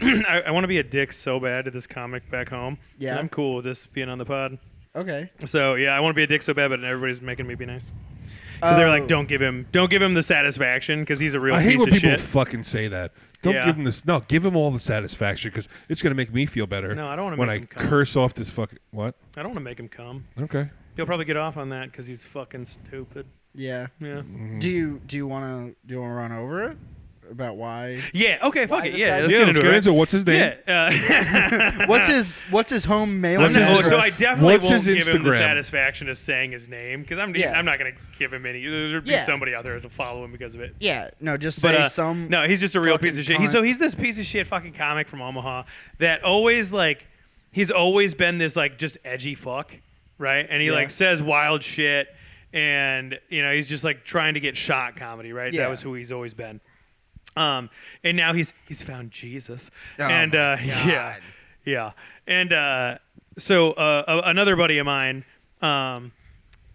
I want to be a dick so bad to this comic back home. Yeah. I'm cool with this being on the pod. Okay. So yeah, I want to be a dick so bad, but everybody's making me be nice. Because they're like, don't give him the satisfaction because he's a real piece of shit. I hate when people fucking say that. Don't give him this. No, give him all the satisfaction because it's going to make me feel better. No, I don't want to when make him come. curse off this fucking what? I don't want to make him come. Okay. He'll probably get off on that because he's fucking stupid. Yeah. Yeah. Mm-hmm. Do you want to run over it about why? Yeah. Okay. Fuck it. Yeah. Let's get into it. What's his name? Yeah. What's his home mailing So address? I definitely won't give him the Instagram? Satisfaction of saying his name because I'm not gonna give him any. There'd be somebody out there to follow him because of it. Yeah. No. Just say some. No, he's just a real piece of shit. He's this piece of shit fucking comic from Omaha that always he's always been this just edgy fuck, right? And he says wild shit, and he's just trying to get shot comedy, right? Yeah. That was who he's always been. And now he's found Jesus, Oh and yeah, and so another buddy of mine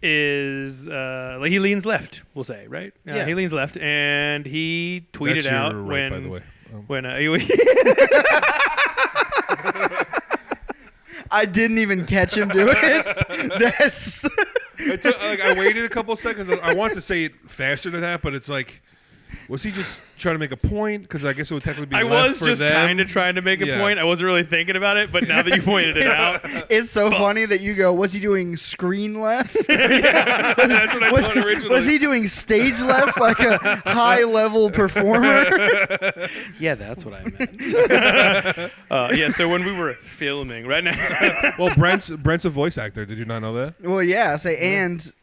is he leans left, we'll say, right? He leans left, and he tweeted out right, by the way. when I didn't even catch him do it. That's. I waited a couple of seconds. I want to say it faster than that, but it's was he just trying to make a point? Because I guess it would technically be. I was just kind of trying to make a point. I wasn't really thinking about it, but now that you pointed it out, it's so funny that you go. Was he doing screen left? Yeah, that's what I thought originally. Was he doing stage left like a high level performer? Yeah, that's what I meant. Yeah, so when we were filming right now. Well, Brent's a voice actor. Did you not know that? Well, yeah. And.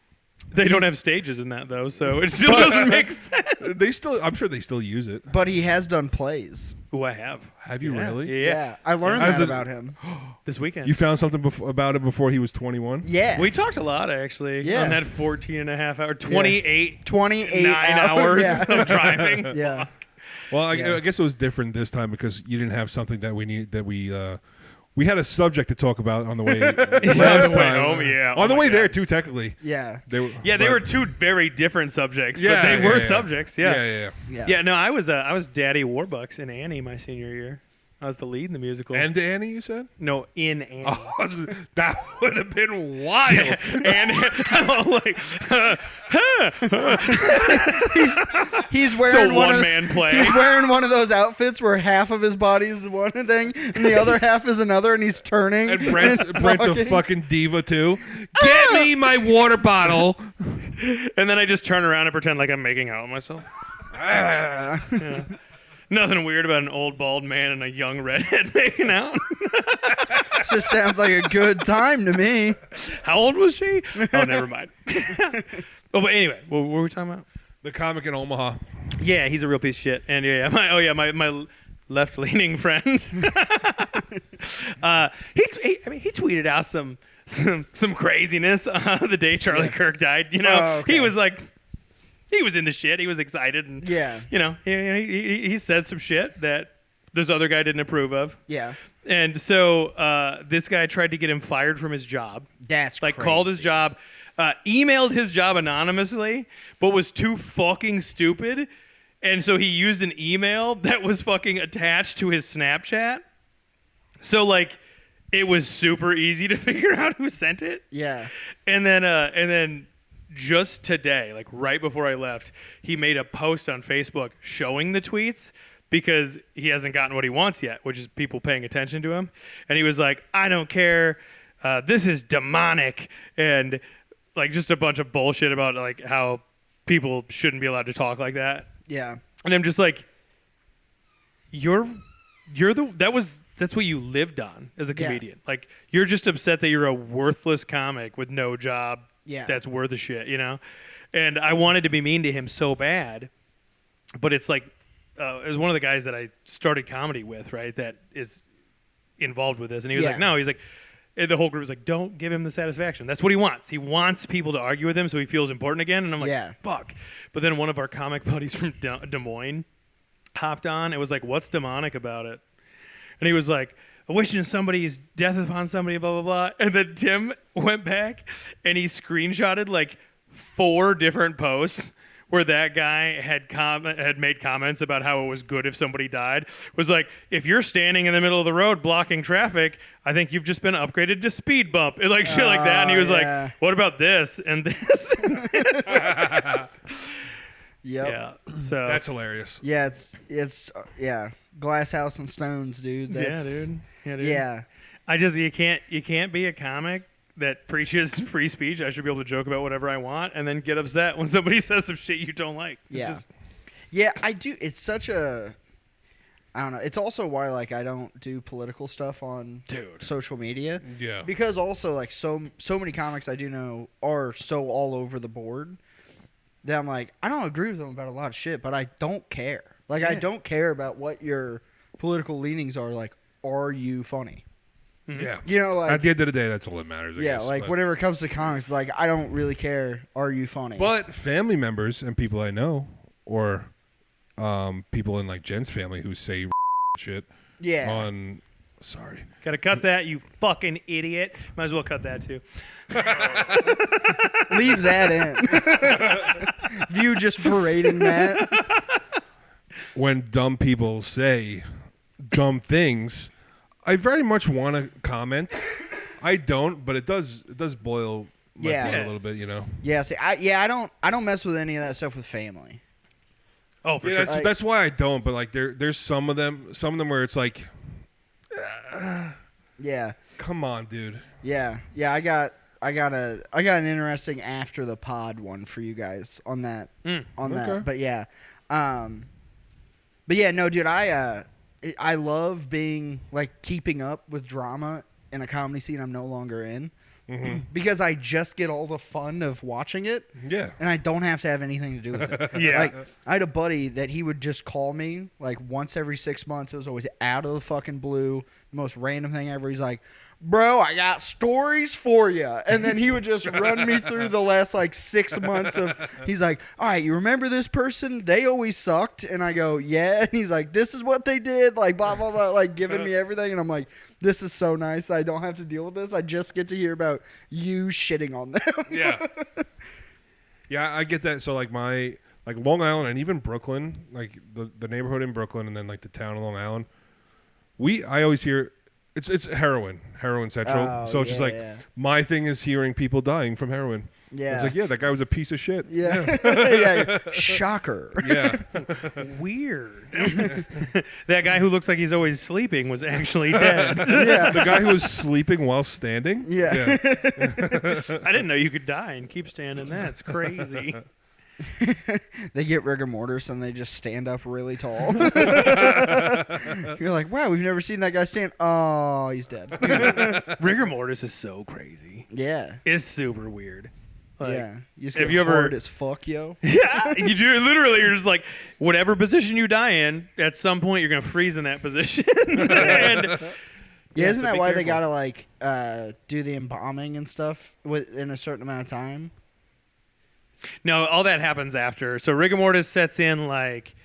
They don't have stages in that though, so it still doesn't make sense. I'm sure they still use it. But he has done plays. Who I have. Have you really? Yeah. I learned that about him. This weekend. You found something about him before he was 21? Yeah. We talked a lot, actually. Yeah. On that 14 and a half hour, 28 9 hours of driving. Yeah. Well, I guess it was different this time because you didn't have something that we had a subject to talk about on the way last time. Home, yeah. On the way there, too, technically. Yeah. They were two very different subjects, but they were subjects. Yeah. Yeah, no, I was Daddy Warbucks in Annie my senior year. I was the lead in the musical. And Annie, you said? No, in Annie. Oh, that would have been wild. And I'm like, he's wearing one-man play. He's wearing one of those outfits where half of his body is one thing and the other half is another, and he's turning. And Brent's a fucking diva too. Get me my water bottle. And then I just turn around and pretend like I'm making out with myself. Yeah. Nothing weird about an old bald man and a young redhead making out. Just sounds like a good time to me. How old was she? Oh, never mind. But anyway, what were we talking about? The comic in Omaha. Yeah, he's a real piece of shit. And my left-leaning friend. He tweeted out some craziness the day Charlie Kirk died. He was he was into shit. He was excited, and he said some shit that this other guy didn't approve of. Yeah. And so this guy tried to get him fired from his job. That's crazy. Called his job, emailed his job anonymously, but was too fucking stupid, and so he used an email that was fucking attached to his Snapchat. So it was super easy to figure out who sent it. Yeah. And then. Just today, right before I left, he made a post on Facebook showing the tweets because he hasn't gotten what he wants yet, which is people paying attention to him. And he was like, I don't care. This is demonic. And just a bunch of bullshit about how people shouldn't be allowed to talk like that. Yeah. And I'm just like, that's what you lived on as a comedian. Yeah. You're just upset that you're a worthless comic with no job. Yeah. That's worth a shit, And I wanted to be mean to him so bad, but it's it was one of the guys that I started comedy with, right, that is involved with this. And he was the whole group was like, don't give him the satisfaction. That's what he wants. He wants people to argue with him so he feels important again. And I'm like, fuck. But then one of our comic buddies from Des Moines hopped on. It was like, what's demonic about it? And he was like, wishing somebody's death upon somebody, blah, blah, blah. And then Tim went back and he screenshotted 4 different posts where that guy had made comments about how it was good if somebody died. Was like, if you're standing in the middle of the road blocking traffic, I think you've just been upgraded to speed bump, and like shit like that. And he was like, what about this and this and this? Yep. Yeah. So That's hilarious. Yeah, it's Glass House and Stones, dude. That's, dude. Yeah. You can't be a comic that preaches free speech. I should be able to joke about whatever I want and then get upset when somebody says some shit you don't like. Yeah, I do. It's such a, I don't know. It's also why like I don't do political stuff on social media. Yeah. Because also like so many comics I do know are so all over the board that I'm like, I don't agree with them about a lot of shit, but I don't care. Like I don't care about what your political leanings are. Like, are you funny? Mm-hmm. Yeah. You know, like at the end of the day, that's all that matters. I guess, like whenever it comes to comics, like I don't really care. Are you funny? But family members and people I know, or people in like Jen's family who say shit. Yeah. On, sorry. Gotta cut that, you fucking idiot. Might as well cut that too. Leave that in. View just berating that. When dumb people say dumb things, I very much want to comment. I don't, but it does boil my blood a little bit, you know. Yeah, see, I don't mess with any of that stuff with family. Oh, for sure. That's why I don't. But like, there's some of them where it's like, yeah, come on, dude. Yeah. I got an interesting after the pod one for you guys on that. That, but yeah, no, dude, I love being like keeping up with drama in a comedy scene I'm no longer in. Mm-hmm. Because I just get all the fun of watching it. Yeah. And I don't have to have anything to do with it. Yeah. Like, I had a buddy that he would just call me like once every 6 months. It was always out of the fucking blue. The most random thing ever. He's like, bro, I got stories for you. And then he would just run me through the last like 6 months of, he's like, all right, you remember this person? They always sucked. And I go, yeah. And he's like, this is what they did. Like, blah, blah, blah, like giving me everything. And I'm like, this is so nice that I don't have to deal with this. I just get to hear about you shitting on them. Yeah. Yeah, I get that. So like Long Island and even Brooklyn, like the neighborhood in Brooklyn and then like the town of Long Island, I always hear it's heroin central. Oh, so it's just like my thing is hearing people dying from heroin. Yeah. It's like, yeah, that guy was a piece of shit. Yeah. Yeah. Shocker. Yeah. Weird. That guy who looks like he's always sleeping was actually dead. Yeah. The guy who was sleeping while standing? Yeah. I didn't know you could die and keep standing. That's crazy. They get rigor mortis and they just stand up really tall. You're like, wow, we've never seen that guy stand. Oh, he's dead. Rigor mortis is so crazy. Yeah. It's super weird. Like, yeah. You just have get you ever hard as fuck, yo. Yeah, you do. Literally, you're just like, whatever position you die in, at some point you're gonna freeze in that position. Isn't so that be why they careful. gotta like do the embalming and stuff in a certain amount of time? No, all that happens after. So rigor mortis sets in like,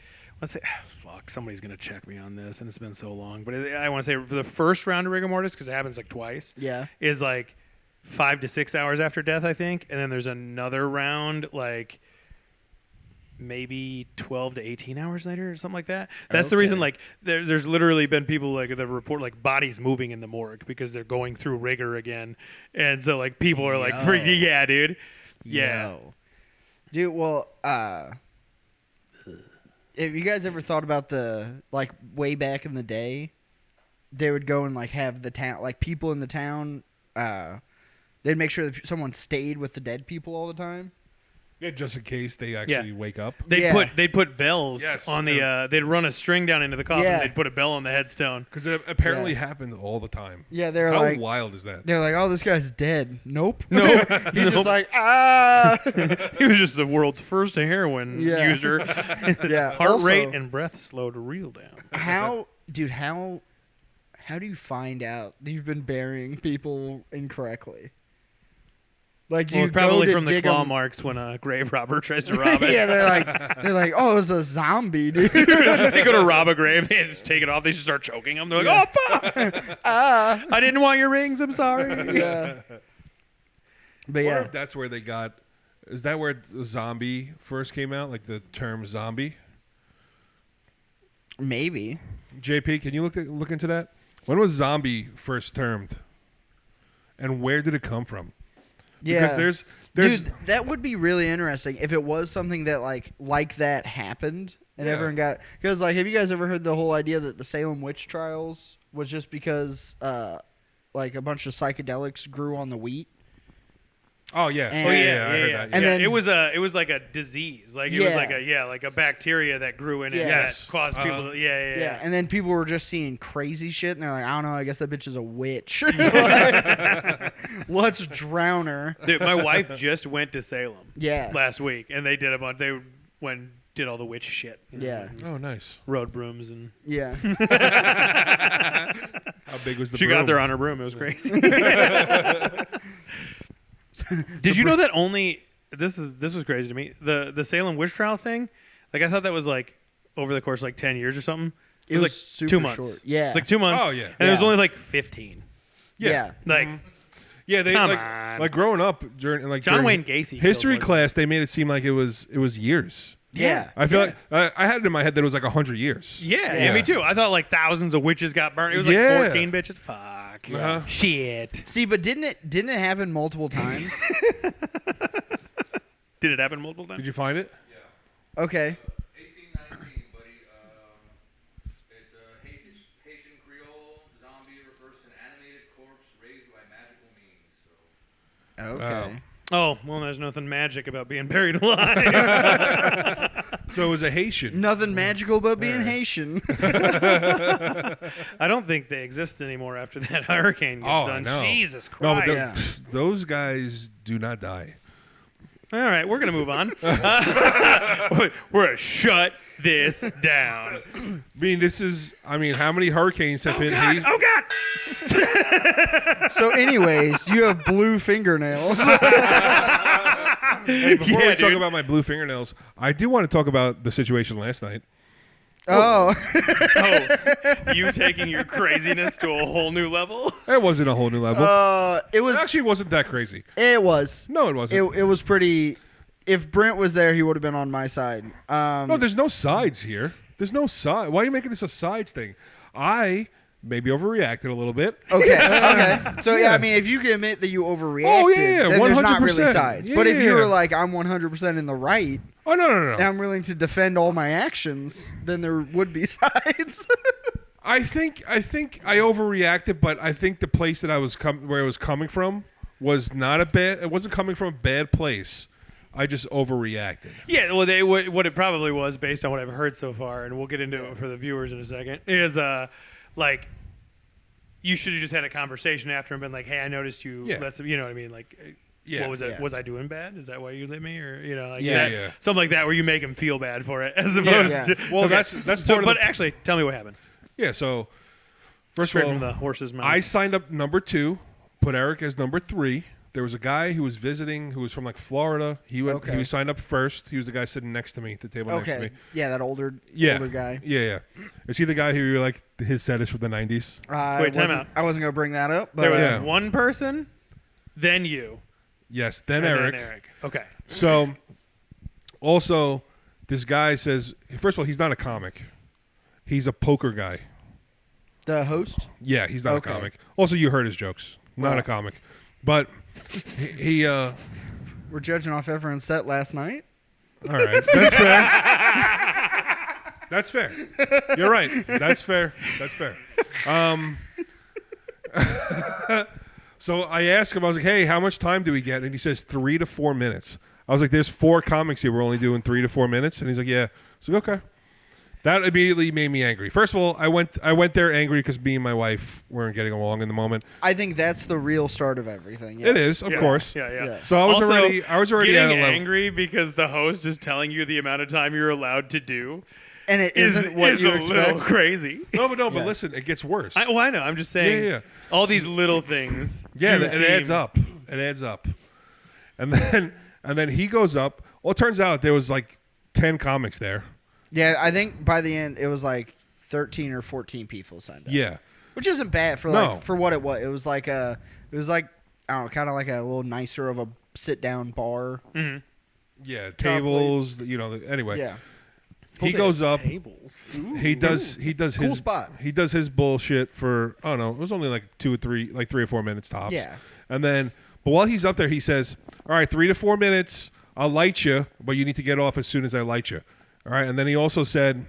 let's say, fuck, somebody's gonna check me on this, and it's been so long. But I want to say for the first round of rigor mortis, because it happens like twice. Yeah. Is like 5 to 6 hours after death, I think, and then there's another round like maybe 12 to 18 hours later or something like that. That's the reason, like, there's literally been people like that report like bodies moving in the morgue because they're going through rigor again, and so like people are like, yeah, dude, yeah. Yo. Dude, well, have you guys ever thought about like, way back in the day, they would go and, like, have the town, like, people in the town, they'd make sure that someone stayed with the dead people all the time? Yeah, just in case they actually wake up. They'd put bells on the yeah. They'd run a string down into the coffin. Yeah. They'd put a bell on the headstone. Because it apparently happened all the time. Yeah, they're How like, wild is that? they're like, oh, this guy's dead. Nope. He's Just like, ah. He was just the world's first heroin user. Yeah. Heart Also, rate and breath slowed real down. How do you find out that you've been burying people incorrectly? Like, do you probably go to from the dig claw 'em- marks when a grave robber tries to rob it. Yeah, they're like, oh, it was a zombie, dude. They go to rob a grave, they just take it off, they just start choking them. They're like, oh, fuck! I didn't want your rings, I'm sorry. Yeah. But Or yeah, if that's where they got Is that where zombie first came out? Like the term zombie? Maybe. JP, can you look into that? When was zombie first termed? And where did it come from? Yeah. Because there's Dude, that would be really interesting if it was something that like that happened and everyone got, because like, have you guys ever heard the whole idea that the Salem witch trials was just because like a bunch of psychedelics grew on the wheat? Oh yeah. And- I heard that. And then- it was like a disease. Like it was like a bacteria that grew in it Yes. that caused people to, Yeah, and then people were just seeing crazy shit, and they're like, I don't know, I guess that bitch is a witch. Let's drown her. Dude, my wife just went to Salem Yeah. last week, and they did did all the witch shit. Yeah. Oh, nice. Rode brooms and Yeah. How big was the she broom? got there on her broom. It was crazy. Did you know that only this was crazy to me, the Salem witch trial thing? Like I thought that was like over the course of like 10 years or something. It was like super 2 months. short. Yeah. It's like 2 months. Oh, yeah. And it was Yeah. only like 15. Yeah. Like Yeah, they Come like on. like growing up during John during Wayne Gacy. history killed one. class, they made it seem like it was years. Yeah. I feel like I had it in my head that it was like 100 years. Yeah, me too. I thought like thousands of witches got burned. It was like Yeah. 14 bitches. Fuck. Uh-huh. Shit. See, but didn't it happen multiple times? Did it happen multiple times? Did you find it? Okay. 1819, buddy. It's a Haitian Creole zombie refers to an animated corpse raised by magical means. So. Okay. Oh, well, there's nothing magic about being buried alive. So it was a Haitian. Nothing magical about being Yeah. Haitian. I don't think they exist anymore after that hurricane gets Oh, I done. know. Jesus No, but Christ. those guys do not die. All right, we're going to move on. We're going to shut this down. I mean, how many hurricanes have hit Haiti? Oh, God. So, anyways, you have blue fingernails. Hey, before Yeah, we talk dude. about my blue fingernails, I do want to talk about the situation last night. Oh. Oh, you taking your craziness to a whole new level? It wasn't a whole new level. It was. It actually wasn't that crazy. It was. No, it wasn't. It was pretty. If Brent was there, he would have been on my side. No, there's no sides here. There's no side. Why are you making this a sides thing? I maybe overreacted a little bit. Okay. Okay. So Yeah. I mean, if you can admit that you overreacted, Oh, yeah, then there's not really 100%. sides. Yeah, But if you yeah. were like, I'm 100% in the right, Oh no. and I'm willing to defend all my actions, then there would be sides. I think I overreacted, but I think the place that I was where it was coming from was not a bad. It wasn't coming from a bad place. I just overreacted. Yeah, well, what it probably was, based on what I've heard so far, and we'll get into it for the viewers in a second, is like you should have just had a conversation after and been like, "Hey, I noticed you. Yeah. Let's, you know what I mean? Like, Yeah. what was it? Yeah. Was I doing bad? Is that why you lit me, or you know, like Yeah, that, yeah. something like that, where you make him feel bad for it, as opposed Yeah. to Well, Okay. that's So, part of but the, actually, tell me what happened. yeah. So first Straight of all, from the horse's mouth. I signed up number 2, put Eric as number 3. There was a guy who was visiting who was from like Florida. He Okay. signed up first. He was the guy sitting next to me at the table next to Okay. me. Yeah, that older guy. Yeah. Is he the guy who you're like his set is from the 90s? Wait, time out. I wasn't gonna bring that up, but there was Yeah. one person, then you, Yes. Then and Eric. then Eric. Okay. So, also, this guy says, first of all, he's not a comic. He's a poker guy. the host. Yeah, he's not Okay. a comic. Also, you heard his jokes. Not Well. a comic. But he We're judging off everyone's set last night. all right. That's fair. That's fair. You're right. That's fair. That's fair. So I asked him, I was like, hey, how much time do we get? And he says 3 to 4 minutes. I was like, there's 4 comics here. We're only doing 3 to 4 minutes. And he's like, yeah. I was like, okay. That immediately made me angry. First of all, I went there angry because me and my wife weren't getting along in the moment. I think that's the real start of everything. Yes. It is, of Yeah, course. Yeah. So I was Also, already at getting a level. angry because the host is telling you the amount of time you're allowed to do And it is isn't what you a little expect. crazy. No, but Yeah. listen, it gets worse. Well, I know. I'm just saying. Yeah. All these little things. Yeah, do it adds seem- up. It adds up. And then he goes up. Well, it turns out there was like 10 comics there. Yeah, I think by the end it was like 13 or 14 people signed up. Yeah. Which isn't bad for No. for what it was. It was like I don't know, kind of like a little nicer of a sit down bar. Mhm. Yeah, tables. Anyway. Yeah. He goes up. Tables. He does his Cool spot. He does his bullshit for I don't know. It was only like 3 or 4 minutes tops. Yeah. And then, but while he's up there, he says, "All right, 3 to 4 minutes. I'll light you, but you need to get off as soon as I light you." All right. And then he also said,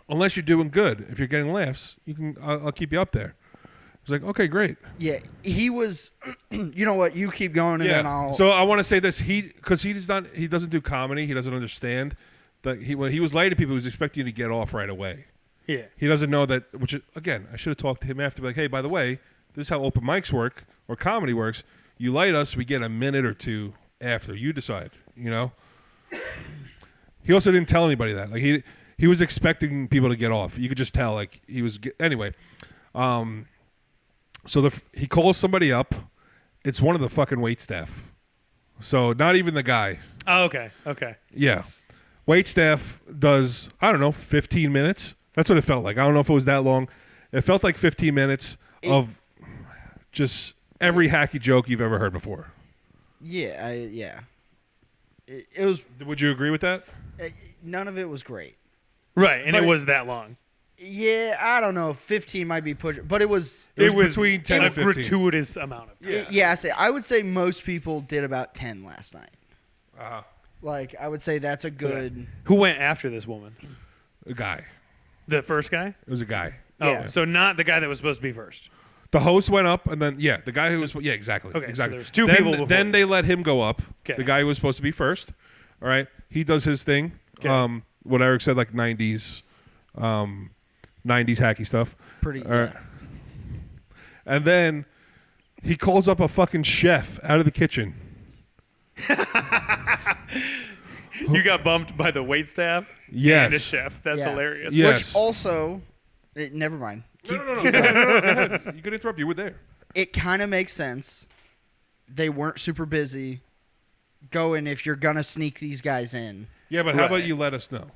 "Unless you're doing good, if you're getting laughs, you can. I'll keep you up there." I was like, "Okay, great." Yeah, he was. You know what? You keep going, and then I'll. So I want to say this. Because he doesn't do comedy. He doesn't understand. When he was lighting people, he was expecting you to get off right away. Yeah. He doesn't know that, which is, again, I should have talked to him after, like, hey, by the way, this is how open mics work or comedy works. You light us, we get a minute or two after. You decide, He also didn't tell anybody that. Like, he was expecting people to get off. You could just tell, like, he was, anyway. So he calls somebody up. It's one of the fucking wait staff. So not even the guy. Oh, okay. Okay. Yeah. Wait staff does, I don't know, 15 minutes. That's what it felt like. I don't know if it was that long. It felt like 15 minutes of just every hacky joke you've ever heard before. Yeah, It was. Would you agree with that? None of it was great. Right, and But it was that long. Yeah, I don't know. 15 might be pushing, but it was. It was between 10 a and 15. gratuitous amount of time. Yeah. I would say most people did about 10 last night. Uh-huh. Like, I would say that's a good. Who went after this woman? A guy. The first guy? It was a guy. Oh, Yeah. so not the guy that was supposed to be first. The host went up, and then, the guy who was, exactly. Okay, so exactly. there's two then, people before. Then they let him go up. Okay. The guy who was supposed to be first. All right. He does his thing. Okay. What Eric said, like 90s hacky stuff. Pretty. All right. And then he calls up a fucking chef out of the kitchen. You got bumped by the wait staff Yes. and the chef. That's Yeah. hilarious. Yeah. Which Yes. also. Never mind. No. Go ahead. You could interrupt. You were there. It kind of makes sense. They weren't super busy. Going if you're going to sneak these guys in. Yeah, but how Right. about you let us know?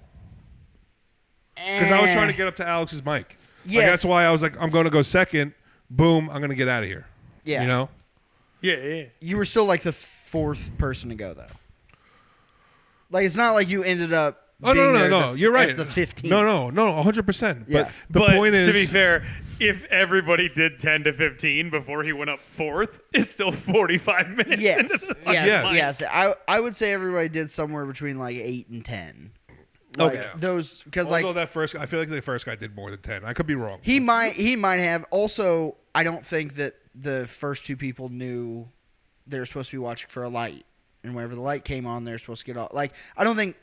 Because I was trying to get up to Alex's mic. Yes. Like, that's why I was like, I'm going to go second. Boom, I'm going to get out of here. Yeah. You know? Yeah. You were still like the fourth person to go, though. Like, it's not like you ended up. Oh, being there no. You're right. As the 15th. No, 100%. Yeah. But the point is. to be fair, if everybody did 10 to 15 before he went up fourth, it's still 45 minutes. Yes. into the Yes. I would say everybody did somewhere between like 8 and 10. Like, Okay. those because Also, like that first guy, I feel like the first guy did more than 10. I could be wrong. he might have. Also, I don't think that the first two people knew they were supposed to be watching for a light, and whenever the light came on, they're supposed to get off. Like, I don't think.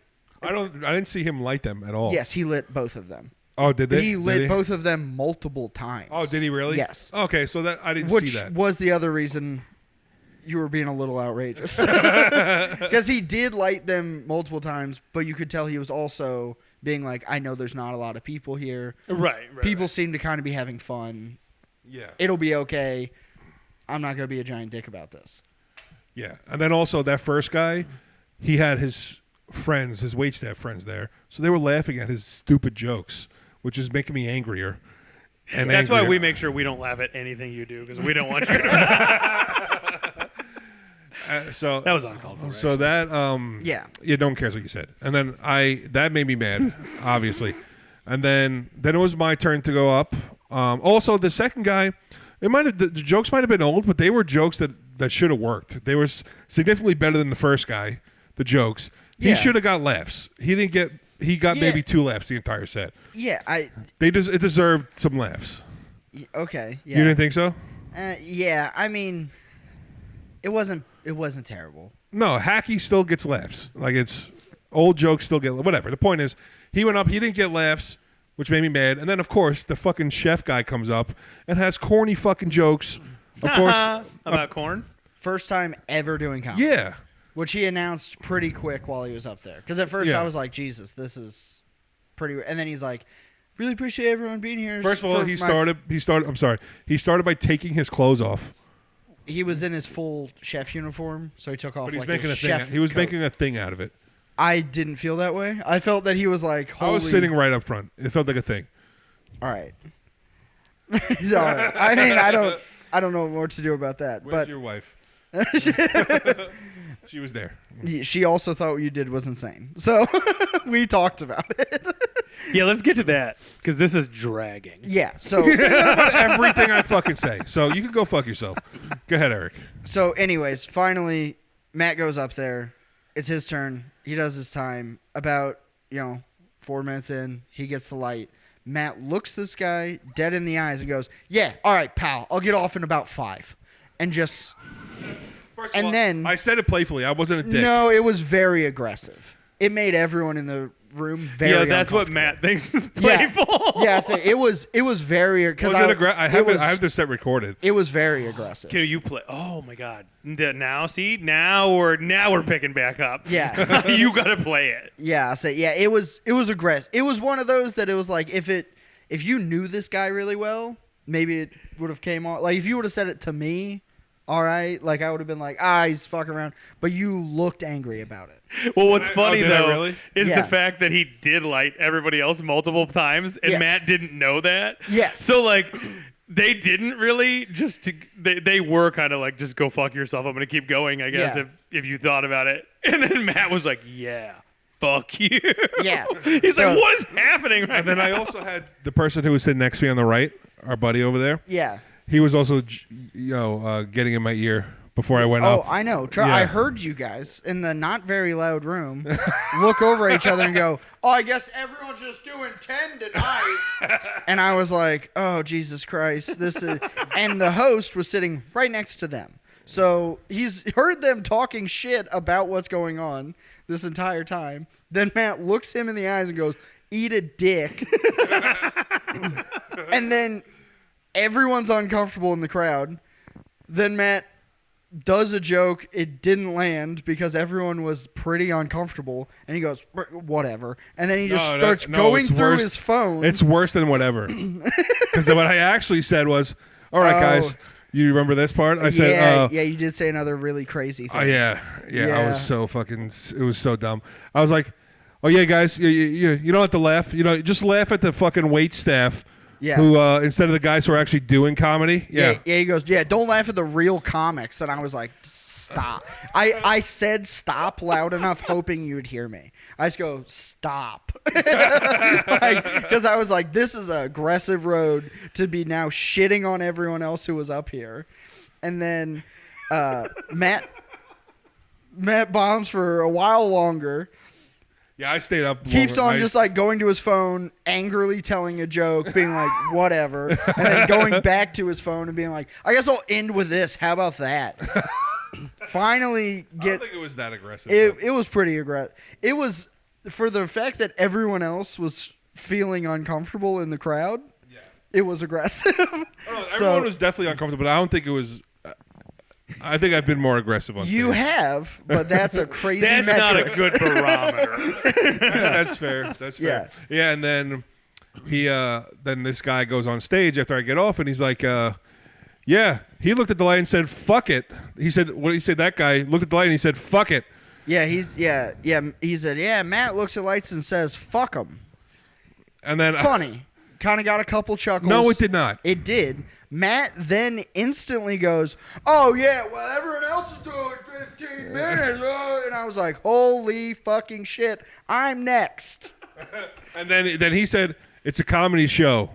I didn't see him light them at all. Yes, he lit both of them. Oh, did they? He lit Did both of them multiple times. Oh, did he really? Yes. Okay, so that I didn't Which see that. was the other reason you were being a little outrageous. Because he did light them multiple times, but you could tell he was also being like, I know there's not a lot of people here. Right. People seem to kind of be having fun. Yeah. It'll be okay. I'm not going to be a giant dick about this. Yeah. And then also that first guy, he had his friends, his waitstaff friends there. So they were laughing at his stupid jokes, which is making me angrier. And That's why angrier. we make sure we don't laugh at anything you do because we don't want you to. So That was uncalled for. So that Yeah. no one cares what you said. And then that made me mad, obviously. And then it was my turn to go up. Also, the second guy, the jokes might have been old, but they were jokes that should have worked. They were significantly better than the first guy. The jokes he Yeah. should have got laughs. He didn't get. He got Yeah. maybe 2 laughs the entire set. Yeah. It deserved some laughs. Okay. Yeah. You didn't think so? Yeah. I mean, it wasn't terrible. No, hacky still gets laughs. Like it's old jokes still get whatever. The point is, he went up. He didn't get laughs, which made me mad. And then of course the fucking chef guy comes up and has corny fucking jokes. Of course, About corn? First time ever doing comedy. yeah. Which he announced pretty quick while he was up there. Because at first Yeah. I was like, Jesus, this is pretty. And then he's like, really appreciate everyone being here. First of all, for he my started. I'm sorry. He started by taking his clothes off. He was in his full chef uniform, so he took off But he's like making his a thing. chef He was coat. making a thing out of it. I didn't feel that way. I felt that he was like, holy. I was sitting right up front. It felt like a thing. All right. He's all right. I mean, I don't know what to do about that. Where's but your wife? She was there. She also thought what you did was insane. So we talked about it. Yeah, let's get to that because this is dragging. Yeah. So Everything I fucking say. So you can go fuck yourself. Go ahead, Eric. So, anyways, finally, Matt goes up there. It's his turn. He does his time. About 4 minutes in, he gets the light. Matt looks this guy dead in the eyes and goes, "Yeah, all right, pal. I'll get off in about 5." And just First And of all, then- I said it playfully. I wasn't a dick. no, it was very aggressive. It made everyone in the room very Yeah, that's what uncomfortable. Matt thinks is Yeah. playful. Yeah, so it was very because Was it I have this set recorded. It was very aggressive. Can you play? Oh my God! Now, see, now we're picking back up. Yeah. You gotta play it. Yeah, so yeah, it was aggressive. It was one of those that it was like if you knew this guy really well, maybe it would have came on. Like if you would have said it to me, all right, like I would have been like, he's fucking around. But you looked angry about it. Well, what's funny did I though really? is Yeah. the fact that he did light everybody else multiple times, and Yes. Matt didn't know that. Yes. So like, they didn't really they were kind of like, just go fuck yourself. I'm gonna keep going, I guess, Yeah. if you thought about it. And then Matt was like, yeah, fuck you. Yeah. He's So- like, what is happening right And then now? I also had the person who was sitting next to me on the right, our buddy over there. Yeah. He was also, getting in my ear before I went Oh, up. I know. Yeah. I heard you guys in the not very loud room look over at each other and go, "Oh, I guess everyone's just doing 10 tonight." And I was like, "Oh, Jesus Christ, this is." And the host was sitting right next to them, so he's heard them talking shit about what's going on this entire time. Then Matt looks him in the eyes and goes, "Eat a dick." And then everyone's uncomfortable in the crowd. Then Matt does a joke. It didn't land because everyone was pretty uncomfortable. And he goes, "Whatever." And then he just starts going it's through worse. his phone. It's worse than whatever. Because what I actually said was, "All right, Oh. guys, you remember this part?" I said, yeah, you did say another really crazy thing. Oh yeah. I Yeah. was so fucking. It was so dumb. I was like, "Oh yeah, guys, you don't have to laugh. Just laugh at the fucking wait staff Yeah. who instead of the guys who are actually doing comedy." Yeah. Yeah, he goes, "Yeah, don't laugh at the real comics." And I was like, "Stop." I said stop loud enough hoping you would hear me. I just go, "Stop." Because I was like, this is an aggressive road to be now shitting on everyone else who was up here. And then Matt bombs for a while longer. Yeah, I stayed up. Keeps longer. on just like going to his phone, angrily telling a joke, being like, "Whatever," and then going back to his phone and being like, "I guess I'll end with this. How about that?" Finally, I don't think it was that aggressive. it was pretty aggressive. It was for the fact that everyone else was feeling uncomfortable in the crowd. Yeah. It was aggressive. Everyone was definitely uncomfortable, but I don't think it was. I think I've been more aggressive on stage. You have, but that's a crazy That's not metric. a good barometer. That's fair. That's fair. Yeah, and then then this guy goes on stage after I get off, and he's like, yeah, he looked at the light and said, "Fuck it." He said, "What did he say?" That guy looked at the light and he said, "Fuck it." Yeah, he said, "Yeah, Matt looks at lights and says, 'Fuck 'em.'" And then Funny. Kind of got a couple chuckles. no, it did not. It did. Matt then instantly goes, "Oh, yeah, well, everyone else is doing 15 minutes. Oh," and I was like, "Holy fucking shit, I'm next." And then he said, "It's a comedy show,"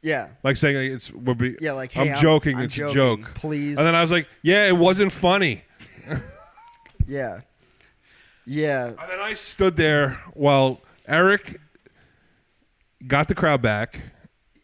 Yeah. like saying it's would be. Yeah, like, hey, I'm joking. I'm It's joking. a joke. Please. And then I was like, "Yeah, it wasn't funny." Yeah. Yeah. And then I stood there while Eric got the crowd back.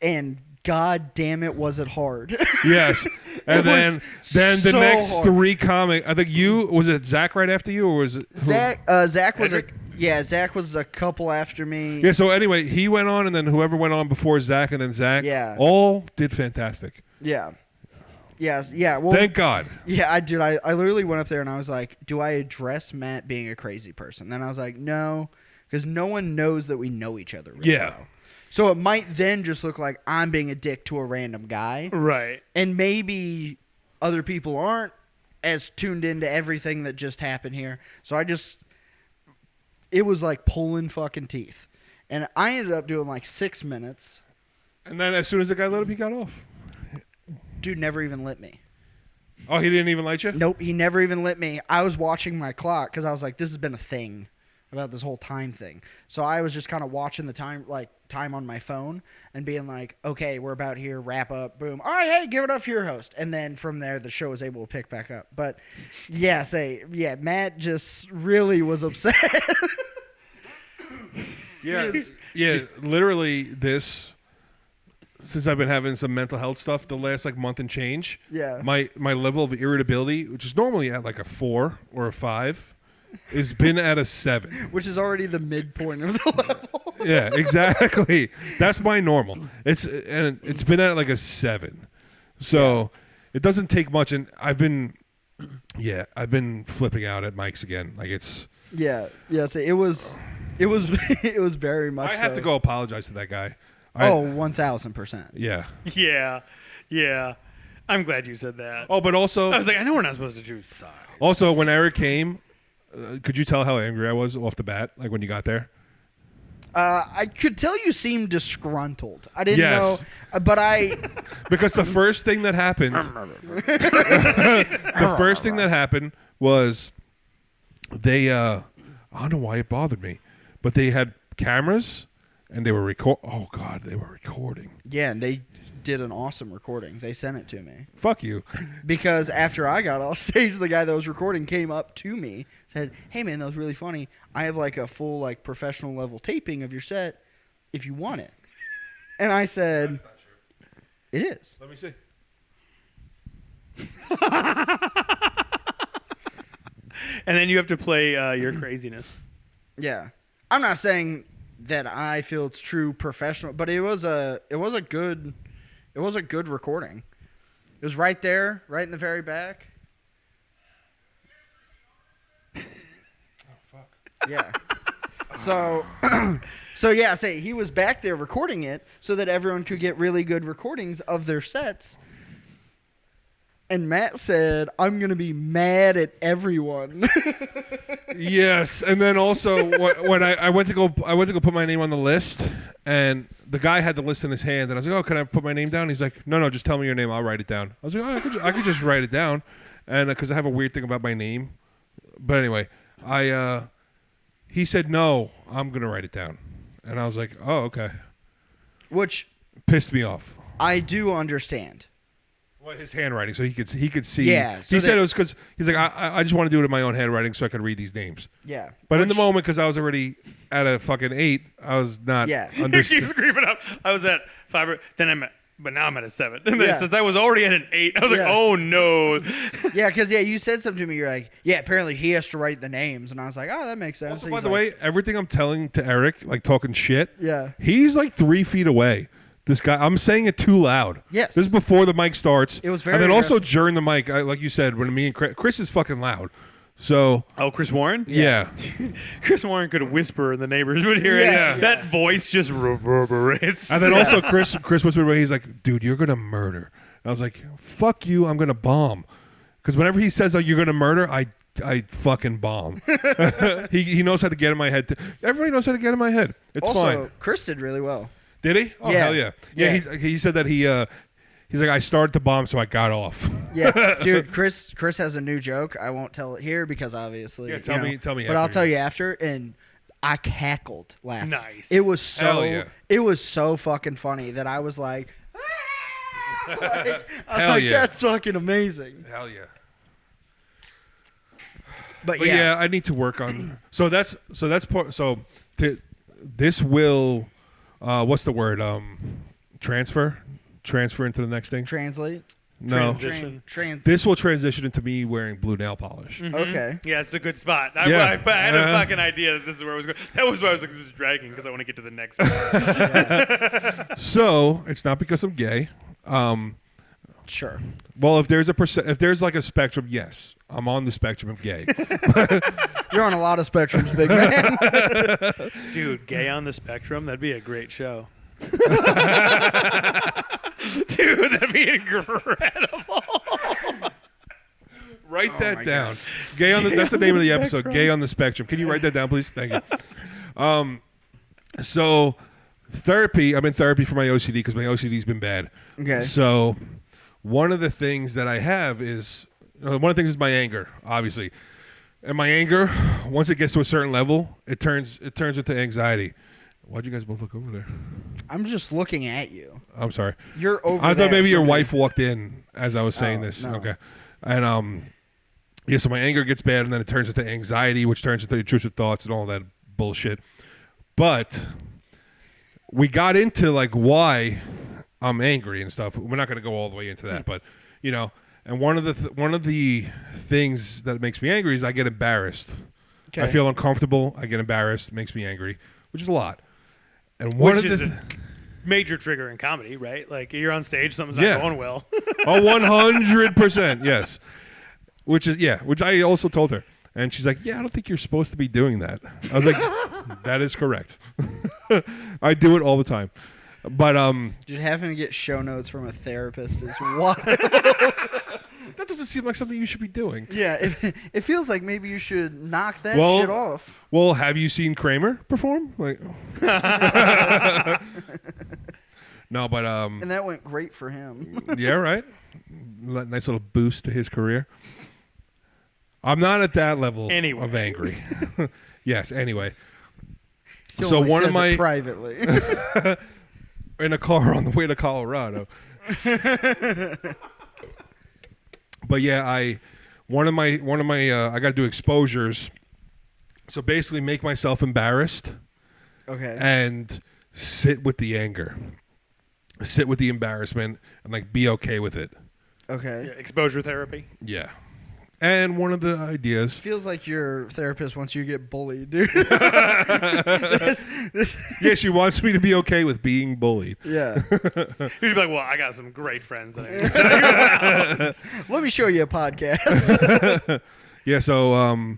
And god damn it, was it hard. Yes. And It then was the so next hard. three comic. I think was it Zach right after you, or was it who? Zach was Hedrick? Zach was a couple after me. Yeah. So anyway, he went on, and then whoever went on before Zach, and then Zach. Yeah. All did fantastic. Yeah. Yes. Yeah. Well, Thank God. yeah, I did. I literally went up there and I was like, "Do I address Matt being a crazy person?" Then I was like, "No," because no one knows that we know each other really Yeah. well. So it might then just look like I'm being a dick to a random guy, Right. and maybe other people aren't as tuned into everything that just happened here. So it was like pulling fucking teeth, and I ended up doing like 6 minutes. And then as soon as the guy lit up, he got off. Dude never even lit me. Oh, he didn't even light you? Nope, he never even lit me. I was watching my clock because I was like, this has been a thing about this whole time thing. So I was just kind of watching the time on my phone and being like, okay, we're about here, wrap up, boom. All right, hey, give it up for your host. And then from there, the show was able to pick back up. But yeah, Matt just really was upset. Yeah, literally since I've been having some mental health stuff the last like month and change. Yeah. My level of irritability, which is normally at like a 4 or a 5, has been at a 7. Which is already the midpoint of the level. Yeah, exactly. That's my normal. It's been at like a 7. So it doesn't take much, and I've been flipping out at mics again. Like it's So it was it was very much. I have to go apologize to that guy. 1,000%. Yeah. Yeah. I'm glad you said that. Oh, but also I was like, I know we're not supposed to choose sides. Also, when Eric came, could you tell how angry I was off the bat? Like when you got there. I could tell you seemed disgruntled. I didn't Yes. know, but I Because the first thing that happened, was they, I don't know why it bothered me, but they had cameras and they were oh God, they were recording. Yeah, and they did an awesome recording. They sent it to me. Fuck you. Because after I got off stage, the guy that was recording came up to me, said, "Hey man, that was really funny. I have like a full like professional level taping of your set if you want it." And I said, That's not true. "It is." Let me see. And then you have to play your craziness. Yeah. I'm not saying that I feel it's true professional, but it was a good recording. It was right there, right in the very back. Oh fuck. Yeah. So he was back there recording it so that everyone could get really good recordings of their sets. And Matt said, "I'm going to be mad at everyone." Yes, and then also when I went to go put my name on the list, and the guy had the list in his hand, and I was like, "Oh, can I put my name down?" He's like, "No, just tell me your name. I'll write it down." I was like, "Oh, I could just write it down," and because I have a weird thing about my name. But anyway, he said, "No, I'm gonna write it down," and I was like, "Oh, okay." Which Pissed me off. I do understand. Well, his handwriting, so he could see. Yeah, so he said it was because he's like, I just want to do it in my own handwriting so I could read these names. Yeah. But in the moment, because I was already at a fucking 8, I was not. Yeah. You keep screaming up. I was at 5, but now I'm at a 7. And then Yeah. since I was already at an 8, I was like, Yeah. oh no. Yeah, because you said something to me. You're like, "Yeah, apparently he has to write the names," and I was like, "Oh, that makes sense." Also, He's by the like, way, everything I'm telling to Eric, like talking shit, Yeah. he's like 3 feet away. This guy, I'm saying it too loud. Yes. This is before the mic starts. It was very and then also aggressive. during the mic, like you said, when me and Chris is fucking loud. So Oh, Chris Warren? yeah. Chris Warren could whisper and the neighbors would hear Yeah. it. That voice just reverberates. And then also Chris whispered away. He's like, "Dude, you're gonna murder." And I was like, "Fuck you, I'm gonna bomb." Because whenever he says, "Like you're gonna murder," I fucking bomb. he knows how to get in my head. Everybody knows how to get in my head. It's also, fine. Chris did really well. Did he? Oh, Yeah. hell yeah. Yeah, Yeah. he said that he's like, "I started to bomb, so I got off." Yeah, dude. Chris has a new joke. I won't tell it here because obviously. Yeah, tell me But after I'll tell you. you after, and I cackled laughing. Nice. It was so. Hell yeah. It was so fucking funny that I was like, I was Hell like, yeah. "That's fucking amazing." Hell yeah. But But yeah, I need to work on. So that's part. So this will, what's the word? Transfer into the next thing. translate. No, Transition. this will transition into me wearing blue nail polish. Okay. Yeah, it's a good spot. Yeah. I had a fucking idea that this is where I was going. That was why I was like, this is dragging because I want to get to the next one. So it's not because I'm gay. Sure. Well, if there's like a spectrum, yes, I'm on the spectrum of gay. You're on a lot of spectrums, big man. Dude, Gay on the Spectrum, that'd be a great show. Dude, that'd be incredible. Write that my down. Gay on the. That's the name of the episode. Gay on the spectrum. Can you write that down, please? Thank you. So therapy. I'm in therapy for my OCD because my OCD's been bad. Okay. So one of the things that I have is one of the things is my anger, obviously. And my anger, once it gets to a certain level, it turns into anxiety. Why'd you guys both look over there? I'm just looking at you. I'm sorry. You're over. I there thought maybe your from wife walked in as I was saying this. no. Okay. And yeah, so my anger gets bad, and then it turns into anxiety, which turns into intrusive thoughts and all that bullshit. But we got into like why I'm angry and stuff. We're not going to go all the way into that, but you know. And one of the things that makes me angry is I get embarrassed. Okay. I feel uncomfortable. I get embarrassed. It makes me angry, which is a lot. And one Which of is the a major trigger in comedy, right? Like you're on stage, something's not going well. 100%, yes. Which I also told her. And she's like, yeah, I don't think you're supposed to be doing that. I was like, that is correct. I do it all the time. But just having to get show notes from a therapist is wild. that doesn't seem like something you should be doing. Yeah, it feels like maybe you should knock that shit off. Well, have you seen Kramer perform? Like, no, but and that went great for him. yeah, right. Nice little boost to his career. I'm not at that level of angry. Yes. Anyway, Still so only one of says my it privately. in a car on the way to Colorado. But yeah, I got to do exposures. So basically make myself embarrassed. Okay. And sit with the anger. Sit with the embarrassment and like be okay with it. Okay. Yeah, exposure therapy. Yeah. And one of the ideas Feels like your therapist wants you to get bullied, dude. yeah, she wants me to be okay with being bullied. Yeah. You should be like, well, I got some great friends that I can tell you about. Let me show you a podcast. Yeah, so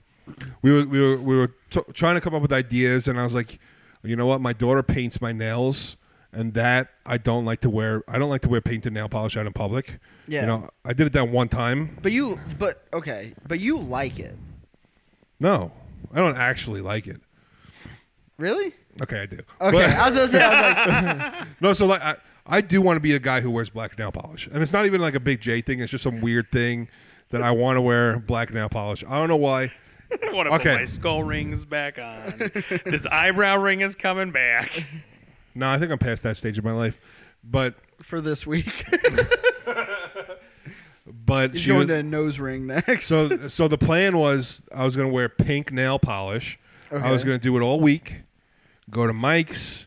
we were trying to come up with ideas, and I was like, you know what? My daughter paints my nails, and that I don't like to wear. I don't like to wear painted nail polish out in public. Yeah. You know, I did it that one time. But you like it. No, I don't actually like it. Really? Okay, I do. Okay. But- I was gonna say, I was like, no, so like I do want to be a guy who wears black nail polish, and it's not even like a big J thing. It's just some weird thing that I want to wear black nail polish. I don't know why. I want to put my skull rings back on. This eyebrow ring is coming back. No, I think I'm past that stage of my life. But for this week. But He's going to a nose ring next. So the plan was I was going to wear pink nail polish. Okay. I was going to do it all week, go to Mike's,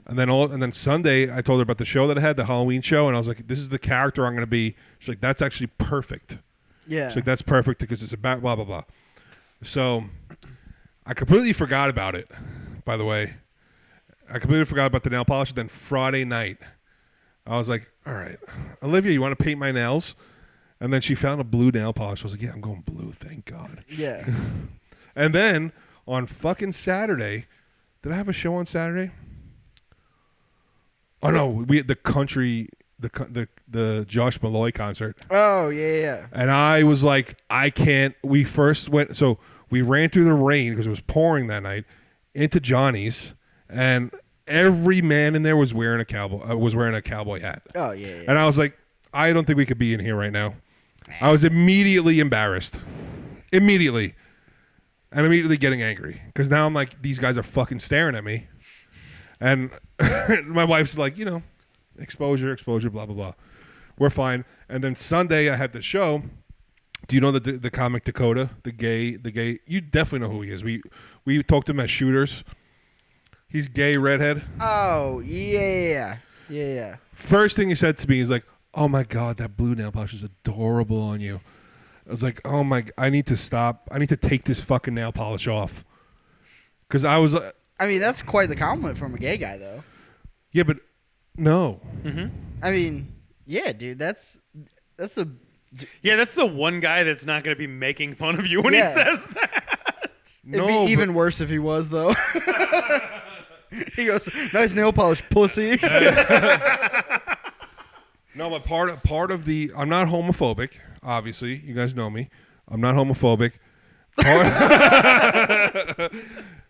and then Sunday I told her about the show that I had, the Halloween show, and I was like, this is the character I'm going to be. She's like, that's actually perfect. Yeah. She's like, that's perfect because it's about blah, blah, blah. So I completely forgot about it, by the way. I completely forgot about the nail polish. Then Friday night, I was like, all right, Olivia, you want to paint my nails? And then she found a blue nail polish. I was like, yeah, I'm going blue. Thank God. Yeah. And then on fucking Saturday, did I have a show on Saturday? Oh, no. We had the Josh Malloy concert. Oh, yeah. And I was like, I can't. We first went, so we ran through the rain because it was pouring that night into Johnny's, and every man in there was wearing a cowboy hat. Oh, yeah. And I was like, I don't think we could be in here right now. I was immediately embarrassed. Immediately. And immediately getting angry. Because now I'm like, these guys are fucking staring at me. And my wife's like, exposure, blah, blah, blah. We're fine. And then Sunday I had the show. Do you know the comic Dakota? The gay, you definitely know who he is. We talked to him as Shooters. He's gay, redhead. Oh, yeah. Yeah. First thing he said to me is like, oh my God, that blue nail polish is adorable on you. I was like, oh my, I need to stop. I need to take this fucking nail polish off. Because I was I mean, that's quite the compliment from a gay guy, though. Yeah, but no. Mm-hmm. I mean, yeah, dude, that's the... Yeah, that's the one guy that's not going to be making fun of you when he says that. It'd be even worse if he was, though. He goes, nice nail polish, pussy. No, but part of the, I'm not homophobic, obviously. You guys know me. I'm not homophobic.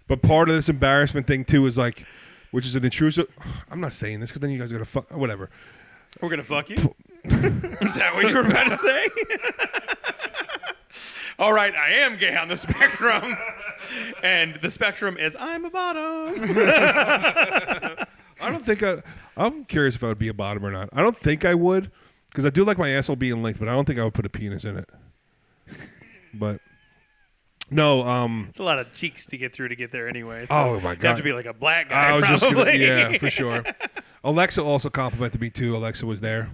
But part of this embarrassment thing, too, is like, which is an intrusive, I'm not saying this because then you guys are going to fuck, whatever. We're going to fuck you? Is that what you were about to say? All right, I am gay on the spectrum. And the spectrum is I'm a bottom. I don't think I'm curious if I would be a bottom or not. I don't think I would, because I do like my asshole being linked, but I don't think I would put a penis in it. But no, it's a lot of cheeks to get through to get there anyway. So oh my you have god, to be like a black guy, I was probably. just gonna, yeah, for sure. Alexa also complimented me too. Alexa was there.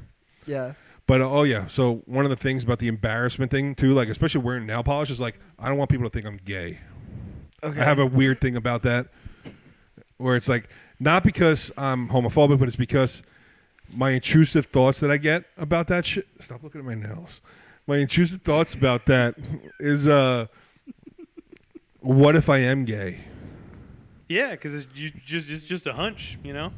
Yeah. But oh yeah, so one of the things about the embarrassment thing too, like especially wearing nail polish, is like I don't want people to think I'm gay. Okay. I have a weird thing about that, where it's like not because I'm homophobic, but it's because my intrusive thoughts that I get about that shit. Stop looking at my nails. My intrusive thoughts about that is, what if I am gay? Yeah, because it's just a hunch, you know?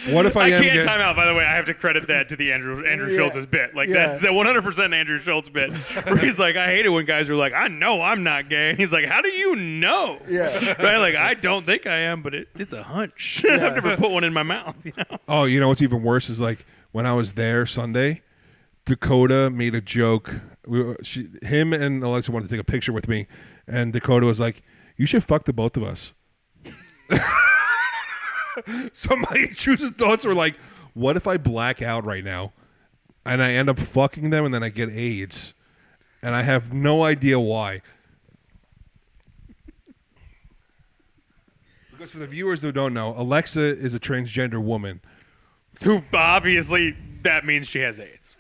What if I am can't gay? time out, by the way. I have to credit that to the Andrew Schultz's bit. Like, that's a 100% Andrew Schultz bit. Where he's like, I hate it when guys are like, I know I'm not gay. And he's like, how do you know? Yeah. Right? Like, I don't think I am, but it's a hunch. Yeah. I've never put one in my mouth, you know? Oh, you know what's even worse is like when I was there Sunday, Dakota made a joke. Him and Alexa wanted to take a picture with me, and Dakota was like, "You should fuck the both of us." So my intrusive thoughts were like, "What if I black out right now, and I end up fucking them, and then I get AIDS, and I have no idea why?" Because for the viewers who don't know, Alexa is a transgender woman. Who obviously that means she has AIDS.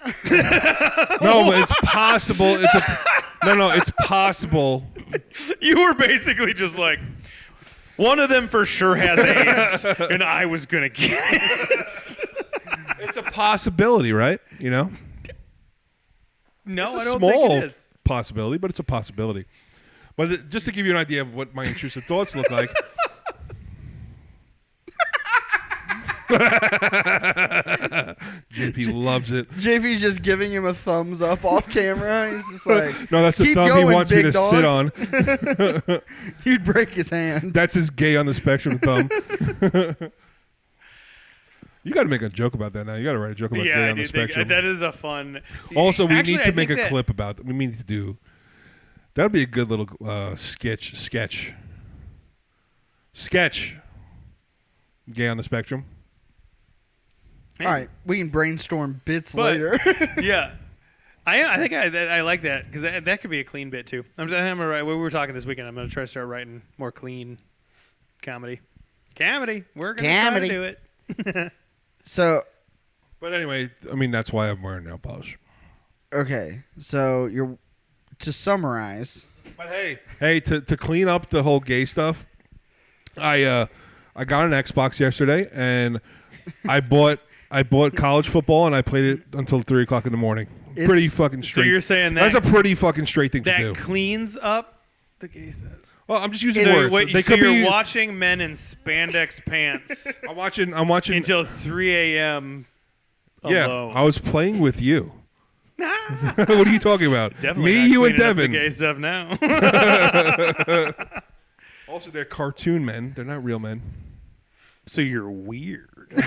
No, but it's possible. It's possible. You were basically just like, one of them for sure has AIDS, and I was going to get it. It's a possibility, right? You know? No, It's a I don't small think it is. possibility, but it's a possibility. But just to give you an idea of what my intrusive thoughts look like. JP loves it. JP's just giving him a thumbs up off camera. He's just like, No, that's the "Keep thumb he going, wants me big to dog." sit on. You'd break his hand. That's his gay on the spectrum thumb. You got to make a joke about that now. You got to write a joke about gay on the spectrum. That is a fun. Also, we Actually, need I to think make a that- clip about. We need to do. That would be a good little sketch. Gay on the spectrum. All right, we can brainstorm bits But- later. Yeah. I think I like that because that could be a clean bit too. I'm gonna write. We were talking this weekend. I'm gonna try to start writing more clean comedy. We're gonna try to do it. So, But anyway, I mean that's why I'm wearing nail polish. okay, so to summarize. But hey, to clean up the whole gay stuff, I got an Xbox yesterday and I bought college football and I played it until 3:00 in the morning. Pretty fucking So straight. you're saying that's a pretty fucking straight thing to that do. cleans up the gay stuff. Well, I'm just using So, words. wait, They so could you're be. watching men in spandex pants I'm watching. until 3 a.m. Yeah, alone. I was playing with you. Nah. What are you talking about? Definitely Me, not you, and cleaning up the Devin. gay stuff now. Also, they're cartoon men. They're not real men. So you're weird. Oh,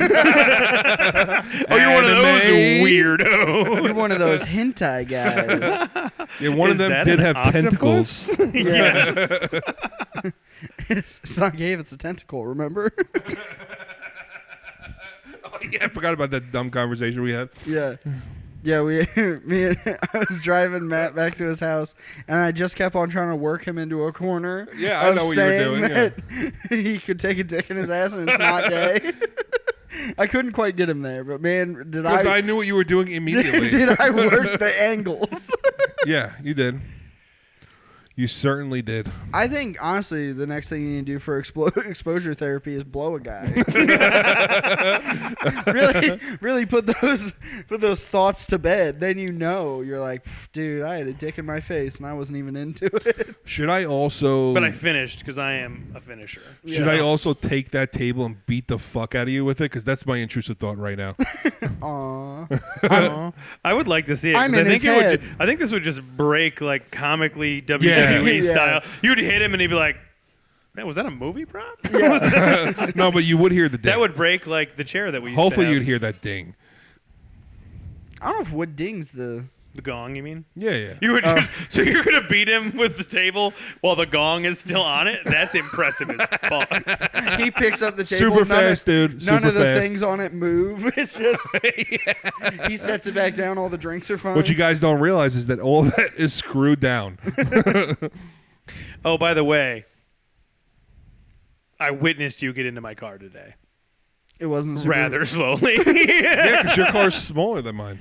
you're one of those Anime. weirdos. You're one of those hentai guys. Yeah, one of Is them that did an have tentacles. octopus? Yes. It's not gay if it's a tentacle, remember? Oh, yeah, I forgot about that dumb conversation we had. Yeah. Yeah, I was driving Matt back to his house, and I just kept on trying to work him into a corner. Yeah, I of know what you were saying doing, that he could take a dick in his ass and it's not gay. I couldn't quite get him there, but man, did Because I knew what you were doing immediately. did I work the angles? Yeah, you did. You certainly did. I think honestly, the next thing you need to do for exposure therapy is blow a guy. really put those thoughts to bed. Then you're like, dude, I had a dick in my face and I wasn't even into it. Should I also? But I finished because I am a finisher. Should I also take that table and beat the fuck out of you with it? Because that's my intrusive thought right now. Aw. Aw. I would like to see it. 'cause I'm in his head. I think this would just break like comically WWE Yeah. style. You'd hit him and he'd be like, Man, was that a movie prop? Yeah. No, but you would hear the ding. That would break like the chair that we used Hopefully to have. you'd hear that ding. I don't know if wood dings the. The gong, you mean? Yeah, yeah. You would so you're gonna beat him with the table while the gong is still on it? That's impressive as fuck. He picks up the table. Super fast, dude. None Super of the fast. things on it move. It's just he sets it back down. All the drinks are fine. What you guys don't realize is that all that is screwed down. Oh, by the way, I witnessed you get into my car today. It wasn't super, Rather slowly. Yeah, because your car's smaller than mine.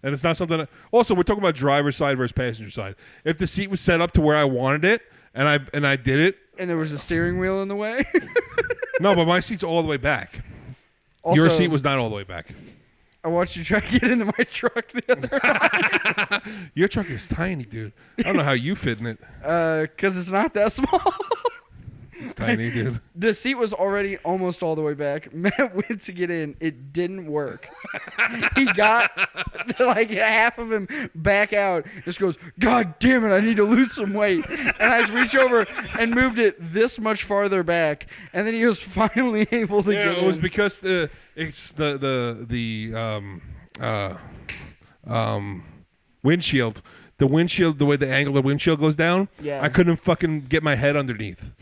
And it's not something also, we're talking about driver's side versus passenger side. If the seat was set up to where I wanted it and I did it. And there was a steering wheel in the way. No, but my seat's all the way back. Also, Your seat was not all the way back. I watched you try to get into my truck the other night. Your truck is tiny, dude. I don't know how you fit in it. Because it's not that small. It's tiny, dude. The seat was already almost all the way back. Matt went to get in. It didn't work. He got like half of him back out. Just goes, God damn it, I need to lose some weight. And I just reached over and moved it this much farther back. And then he was finally able to get in. It was because windshield. The windshield, the way the angle of the windshield goes down, Yeah. I couldn't fucking get my head underneath.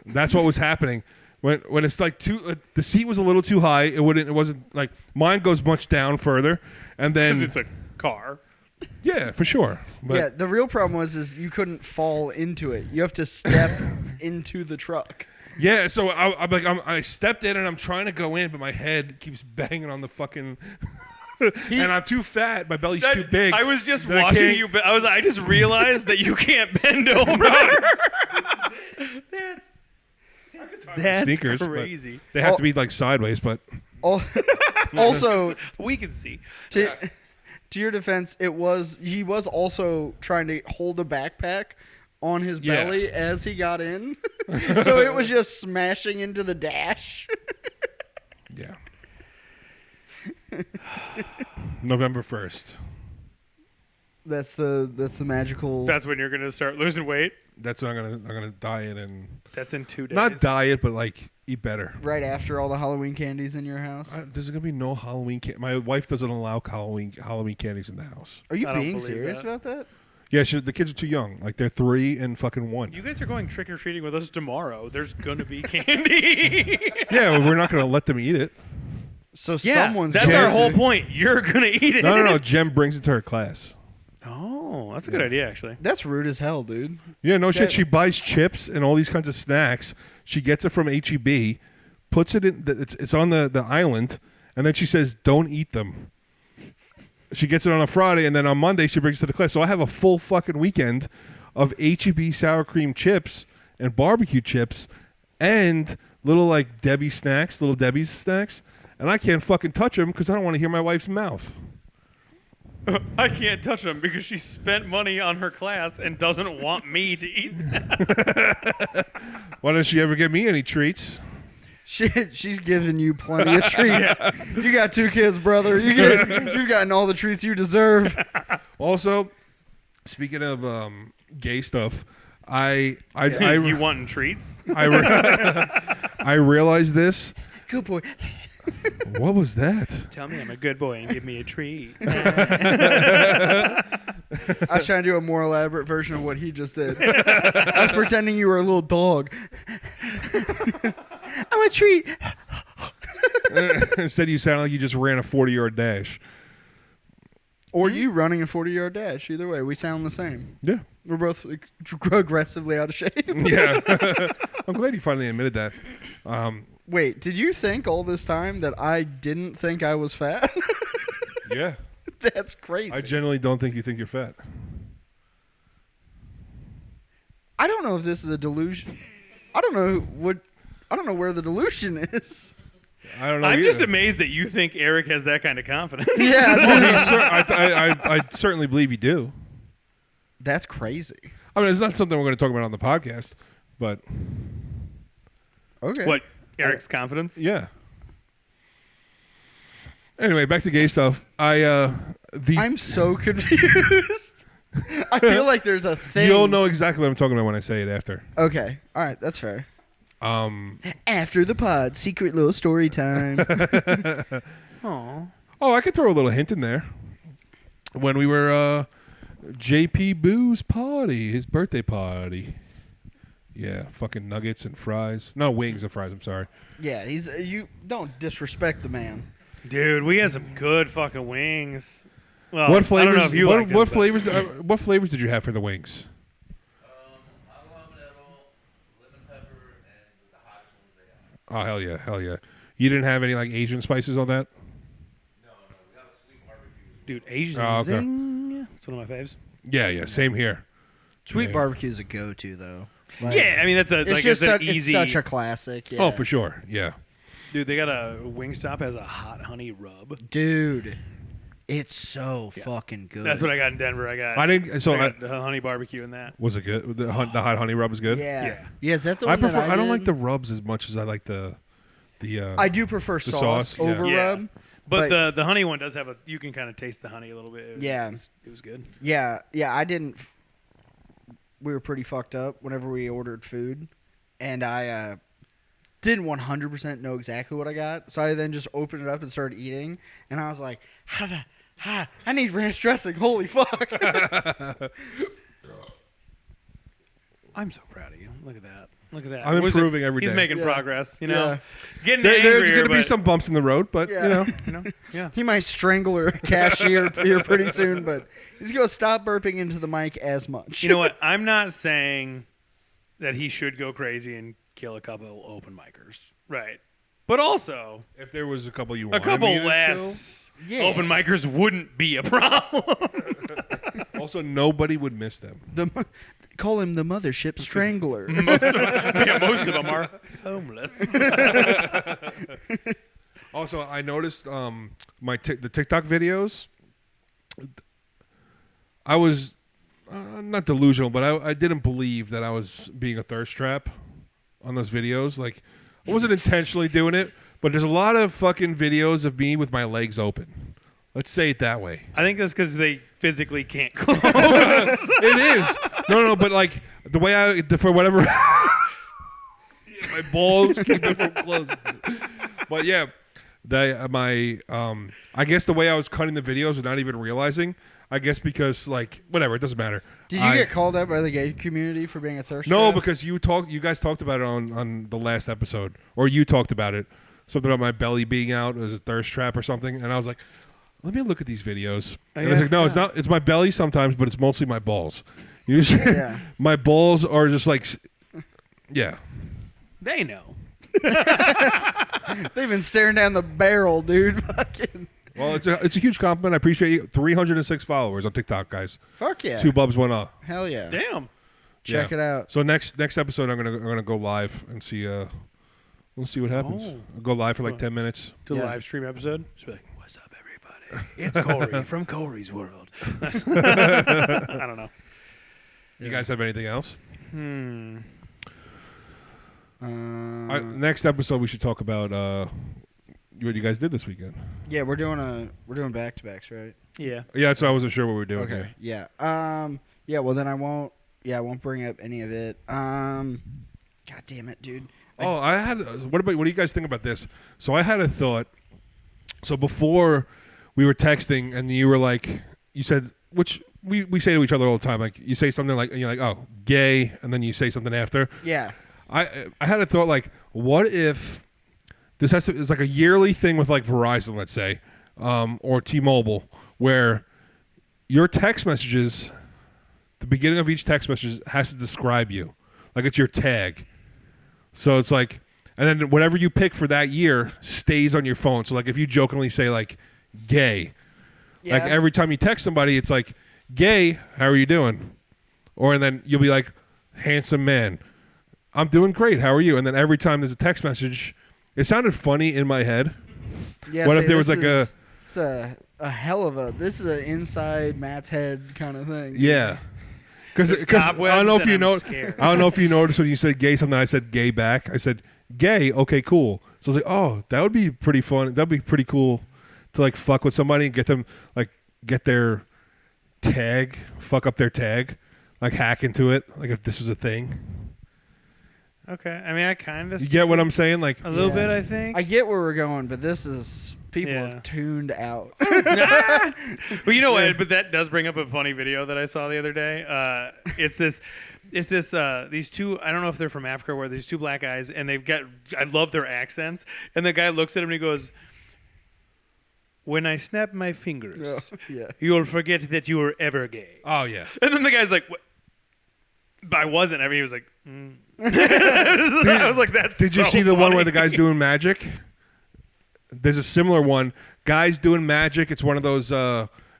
That's what was happening. When it's like the seat was a little too high. It wasn't like mine goes much down further, and then Because it's a car. yeah, for sure. But Yeah, the real problem is you couldn't fall into it. You have to step into the truck. yeah, so I stepped in and I'm trying to go in, but my head keeps banging on the fucking. And I'm too fat. My belly's too big. I was just that I watching can't- you. I just realized that you can't bend over. That's Sneakers, but crazy. They have to be like sideways, but Al- Also, We can see. to your defense, he was also trying to hold a backpack on his Yeah. belly as he got in. So it was just smashing into the dash. yeah. November 1st. That's the magical. That's when you're gonna start losing weight. That's when I'm gonna diet and That's in 2 days. not diet, but like eat better. Right after all the Halloween candies in your house. There's gonna be no Halloween. My wife doesn't allow Halloween candies in the house. Are you I don't being believe serious that. about that? Yeah, the kids are too young. Like they're 3 and fucking 1. You guys are going trick or treating with us tomorrow. There's gonna be candy. Yeah, well, we're not gonna let them eat it. So Yeah, someone's that's going our to- whole point. You're gonna eat it. No. Jem brings it to her class. Oh, that's a good idea, actually. That's rude as hell, dude. Yeah, no shit. That- She buys chips and all these kinds of snacks. She gets it from HEB, puts it in. It's on the island, and then she says, "Don't eat them." She gets it on a Friday, and then on Monday she brings it to the class. So I have a full fucking weekend of HEB sour cream chips and barbecue chips, and little like Debbie's snacks, and I can't fucking touch them because I don't want to hear my wife's mouth. I can't touch them because she spent money on her class and doesn't want me to eat them. Why doesn't she ever give me any treats? She's giving you plenty of treats. You got 2 kids, brother. You've gotten all the treats you deserve. Also, speaking of gay stuff, You wanting treats? I realized this. Good boy. What was that? Tell me I'm a good boy and give me a treat. I was trying to do a more elaborate version of what he just did. I was pretending you were a little dog. I'm a treat. Instead, you sound like you just ran a 40-yard dash. Or you running a 40-yard dash. Either way, we sound the same. Yeah. We're both aggressively out of shape. Yeah. I'm glad you finally admitted that. Wait, did you think all this time that I didn't think I was fat? Yeah. That's crazy. I generally don't think you think you're fat. I don't know if this is a delusion. I don't know where the delusion is. I don't know. I'm just either. amazed that you think Eric has that kind of confidence. Yeah, I certainly believe you do. that's crazy. I mean, it's not something we're going to talk about on the podcast, but Okay. What? Eric's confidence? yeah. Anyway, back to gay stuff. I'm so confused. I feel like there's a thing. You'll know exactly what I'm talking about when I say it after. Okay. All right. That's fair. After the pod, secret little story time. Aw. Oh, I could throw a little hint in there. When we were JP Boo's party, his birthday party. Yeah, fucking nuggets and fries. No, wings and fries, I'm sorry. Yeah, you don't disrespect the man. Dude, we had some good fucking wings. Well, What flavors? I don't know if you liked them, what but- flavors? What flavors did you have for the wings? Lemon pepper, and the hottest ones they have. Oh hell yeah! You didn't have any like Asian spices on that? No, we got a sweet barbecue. Dude, Asian Oh, okay. zing. It's one of my faves. Yeah, same here. Sweet Yeah. barbecue is a go-to though. Like, Yeah, I mean that's a it's like just it's an such, easy. it's such a classic. Yeah. Oh, for sure. Yeah. Dude, they got a Wingstop has a hot honey rub. Dude, it's so Yeah. fucking good. That's what I got in Denver. I got. I didn't. So I got the honey barbecue in that. was it good? The hot honey rub is good. Yeah. Yeah. Yeah. Is that the I one prefer. that I don't like did? the rubs as much as I like the. I do prefer the sauce, sauce, yeah. over Yeah. rub. But the honey one does have a. You can kind of taste the honey a little bit. Yeah. It was good. Yeah, I didn't. We were pretty fucked up whenever we ordered food, and I didn't 100% know exactly what I got. So I then just opened it up and started eating, and I was like, I need ranch dressing. Holy fuck! I'm so proud of you. Look at that. Look at that. I'm Was it- improving every He's day. making Yeah. progress. You know, Yeah. getting There's angrier, going to be but, some bumps in the road, but Yeah. You know, yeah. He might strangle a cashier here pretty soon, but he's gonna stop burping into the mic as much. You know what? I'm not saying that he should go crazy and kill a couple open micers, right? But also, if there was a couple you a wanted couple me to less Yeah. open micers wouldn't be a problem. kill, also nobody would miss them. Call him the mothership strangler. most of them are homeless. Also, I noticed the TikTok videos. I was not delusional, but I didn't believe that I was being a thirst trap on those videos. Like, I wasn't intentionally doing it, but there's a lot of fucking videos of me with my legs open. Let's say it that way. I think that's because they physically can't close. It is. No, but like the way for whatever. My balls keep it from closing. But yeah, I guess the way I was cutting the videos without even realizing. I guess because like whatever, it doesn't matter. Did you get called out by the gay community for being a thirst No, trap? because you guys talked about it on the last episode, or you talked about it, something about my belly being out as a thirst trap or something, and I was like, let me look at these videos. And I was like, no, it's not. It's my belly sometimes, but it's mostly my balls. Usually, Yeah. my balls are just like, yeah. They know. They've been staring down the barrel, dude. Fucking Well, it's a huge compliment. I appreciate you. 306 followers on TikTok, guys. fuck yeah. 2 Bubs, 1 up. Hell yeah. Damn. Check Yeah. it out. So next episode, I'm gonna go live and see. We'll see what happens. Oh. I'll go live for like 10 minutes. It's a Yeah. live stream episode. Just be like, what's up, everybody? It's Corey from Corey's World. I don't know. You guys have anything else? Next episode, we should talk about what you guys did this weekend. Yeah, we're doing back to backs, right? Yeah. Yeah, that's why I wasn't sure what we were doing. Okay. Here. Yeah. Yeah. Well, then I won't bring up any of it. God damn it, dude. Oh, I had. What do you guys think about this? So I had a thought. So before we were texting, and you were like, you said, which we say to each other all the time. Like you say something like, and you're like, oh, gay, and then you say something after. Yeah. I had a thought like, what if this it's like a yearly thing with like Verizon, let's say, or T-Mobile, where your text messages, the beginning of each text message has to describe you, like it's your tag. So it's like, and then whatever you pick for that year stays on your phone. So like if you jokingly say like gay, Yeah. like every time you text somebody, it's like gay, how are you doing? Or and then you'll be like handsome man, I'm doing great, how are you? And then every time there's a text message, it sounded funny in my head. Yeah, What see, if there was this like it's a hell of a. This is an inside Matt's head kind of thing. yeah. Because There's I don't know cobwebs if you and know. I'm scared. I don't know if you noticed when you said gay something. I said gay back. I said gay. Okay, cool. So I was like, oh, that would be pretty fun. That'd be pretty cool to like fuck with somebody and get them like get their fuck up their tag, like hack into it, like if this was a thing. Okay. I mean, I kind of. You get what I'm saying? Like A little Yeah. bit, I think. I get where we're going, but this is people Yeah. have tuned out. But you know what? But that does bring up a funny video that I saw the other day. It's these two. I don't know if they're from Africa, where these two black guys, and they've got. I love their accents. And the guy looks at him and he goes, "When I snap my fingers, Yeah. you'll forget that you were ever gay." oh yeah. And then the guy's like, "What?" But I wasn't. I mean, he was like, I was like, "That's." Did you so see the one where funny." the guy's doing magic? There's a similar one. Guys doing magic. It's one of those.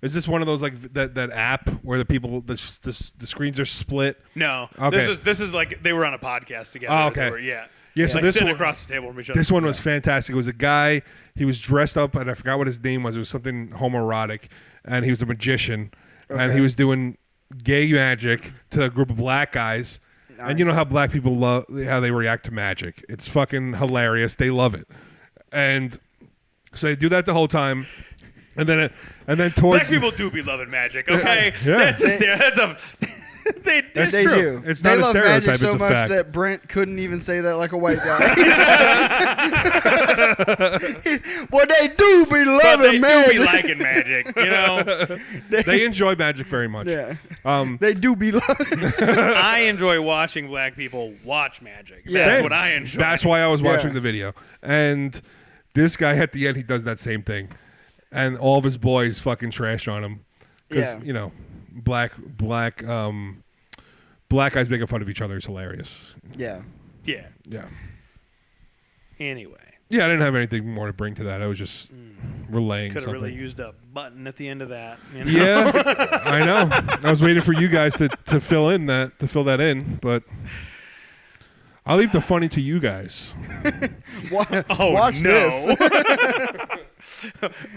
Is this one of those like that app where the people the screens are split? No, Okay. this is like they were on a podcast together. Oh, okay. They were- yeah. Yeah. So Like this sitting one, across the table from each other. this one was fantastic. It was a guy. He was dressed up, and I forgot what his name was. It was something homoerotic, and he was a magician, and Okay. he was doing gay magic to a group of black guys. And you know Nice. how black people love how they react to magic. It's fucking hilarious. They love it, and so they do that the whole time, and then Black towards people do be loving magic, okay? Yeah. That's a That's They true. do. It's they not a love stereotype, magic so it's a much fact. that Brent couldn't even say that like a white guy. Well, they do be but loving they do magic. be liking magic, you know. they enjoy magic very much. Yeah. Um, They do be loving. I enjoy watching black people watch magic. Yeah. That's Same. what I enjoy. That's why I was watching Yeah. the video. And this guy at the end, he does that same thing, and all of his boys fucking trash on him because Yeah. you know, black guys making fun of each other is hilarious. Yeah. Yeah. Yeah. Anyway, Yeah, I didn't have anything more to bring to that. I was just relaying could have something. really used a button at the end of that. You know? Yeah, I know. I was waiting for you guys to fill that in, but I'll leave the funny to you guys. Oh, Watch no. this.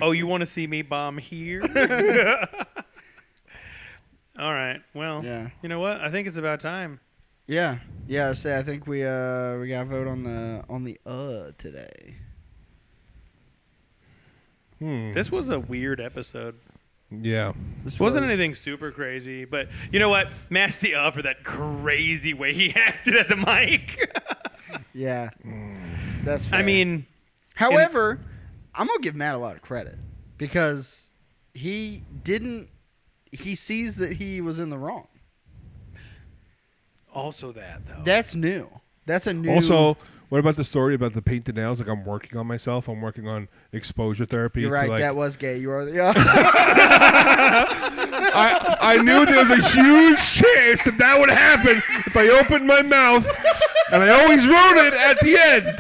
Oh, you want to see me bomb here? All right. Well, Yeah. you know what? I think it's about time. Yeah. Yeah. I think we got to vote on the today. This was a weird episode. Yeah. This Wasn't was- anything super crazy, but you know what? Matt's the for that crazy way he acted at the mic. Yeah. That's fair. I mean, However, I'm going to give Matt a lot of credit because he sees that he was in the wrong. also that though. That's new. That's a new. Also, what about the story about the painted nails? Like, I'm working on myself. I'm working on exposure therapy. You're right. To, like, That was gay. You are. Yeah. I knew there was a huge chance that would happen if I opened my mouth, and I always wrote it at the end.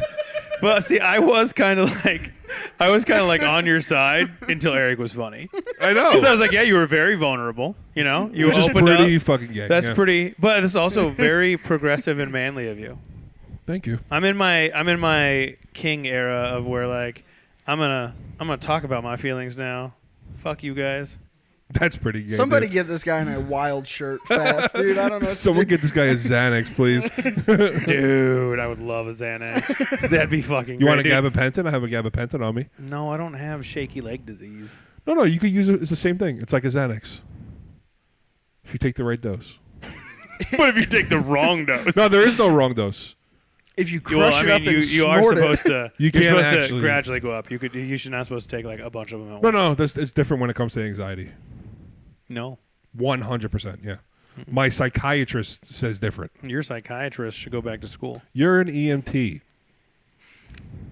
But see, I was kind of like on your side until Eric was funny. I know. Because I was like, yeah, you were very vulnerable. You know, you Which is opened pretty up. fucking gay. That's yeah. pretty. But it's also very progressive and manly of you. Thank you. I'm in my king era of where like I'm gonna talk about my feelings now. Fuck you guys. That's pretty gay. Somebody dude. get this guy in a wild shirt fast, dude. I don't know. What Someone to do. get this guy a Xanax, please. Dude, I would love a Xanax. That'd be fucking You want a great, dude. gabapentin? I have a gabapentin on me. No, I don't have shaky leg disease. No, you could use it. It's the same thing. It's like a Xanax. If you take the right dose. But if you take the wrong dose. No, there is no wrong dose. If you Well, crush I it mean, up and you are snort supposed it. to. You you're can't supposed actually- to gradually go up. You should not supposed to take like a bunch of them at No, once. it's different when it comes to anxiety. No. 100%, yeah. My psychiatrist says different. Your psychiatrist should go back to school. You're an EMT.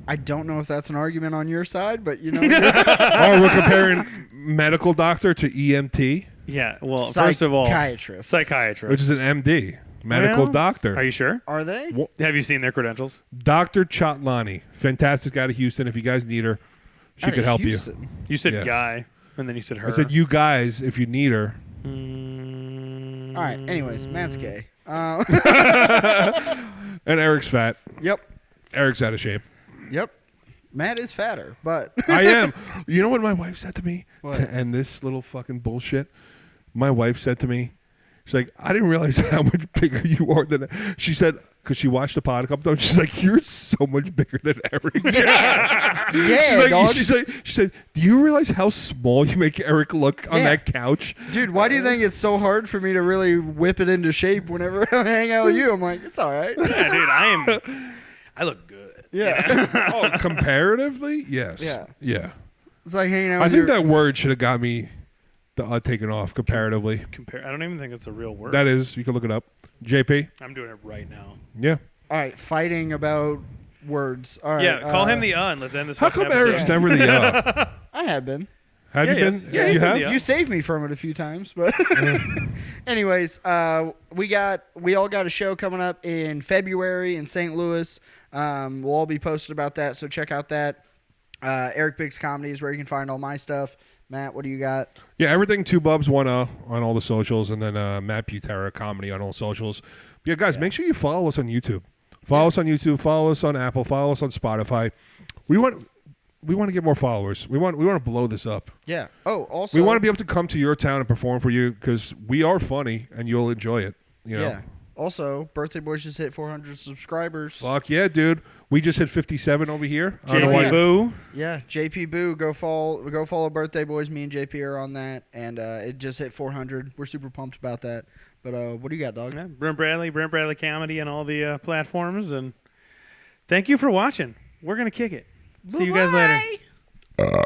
I don't know if that's an argument on your side, but you know. Oh, we're comparing medical doctor to EMT, Yeah. Well, first of all, psychiatrist. psychiatrist. which is an MD, medical Well, doctor. Are you sure? Are they? Have you seen their credentials? Dr. Chatlani, fantastic out of Houston. If you guys need her, she Out could of help you. Houston. You said Yeah. guy, and then you said her. I said you guys, if you need her. Mm, All right. Anyways, Matt's gay. And Eric's fat. Yep. Eric's out of shape. Yep. Matt is fatter, but I am. You know what my wife said to me? What? To end this little fucking bullshit? My wife said to me, she's like, I didn't realize how much bigger you are than. She said, because she watched the pod a couple times. She's like, "You're so much bigger than Eric." Yeah, she's dog. she said, "Do you realize how small you make Eric look on that couch?" Dude, why do you think it's so hard for me to really whip it into shape whenever I hang out with you? I'm like, it's all right. Yeah, dude, I look good. Yeah. Oh, comparatively, yes. Yeah. It's like hanging out I with think that word should have got me taken off. Comparatively, I don't even think it's a real word. that is. You can look it up. JP. I'm doing it right now. Yeah. All right, fighting about words. All right. Yeah, call him the and let's end this. How fucking come episode. Eric's never the I have been. Have Yeah, you yes. been? Yeah, you he's been have. the You saved me from it a few times, but anyways, we all got a show coming up in February in St. Louis. We'll all be posted about that, so check out that. Eric Biggs Comedy is where you can find all my stuff. Matt, what do you got? Yeah, everything 2Bubs1 on all the socials, and then Matt Butera Comedy on all socials. But yeah, guys, make sure you follow us on YouTube. Follow us on YouTube. Follow us on Apple. Follow us on Spotify. We want to get more followers. We want to blow this up. Yeah. Oh, also, We want to be able to come to your town and perform for you because we are funny and you'll enjoy it. You know? Yeah. Also, Birthday Boys just hit 400 subscribers. Fuck yeah, dude. We just hit 57 over here. I don't know JP why- Boo. Yeah, JP Boo, go follow Birthday Boys. Me and JP are on that, and it just hit 400. We're super pumped about that. But what do you got, dog? Yeah, Brent Bradley Comedy on all the platforms, and thank you for watching. We're gonna kick it. See you guys later.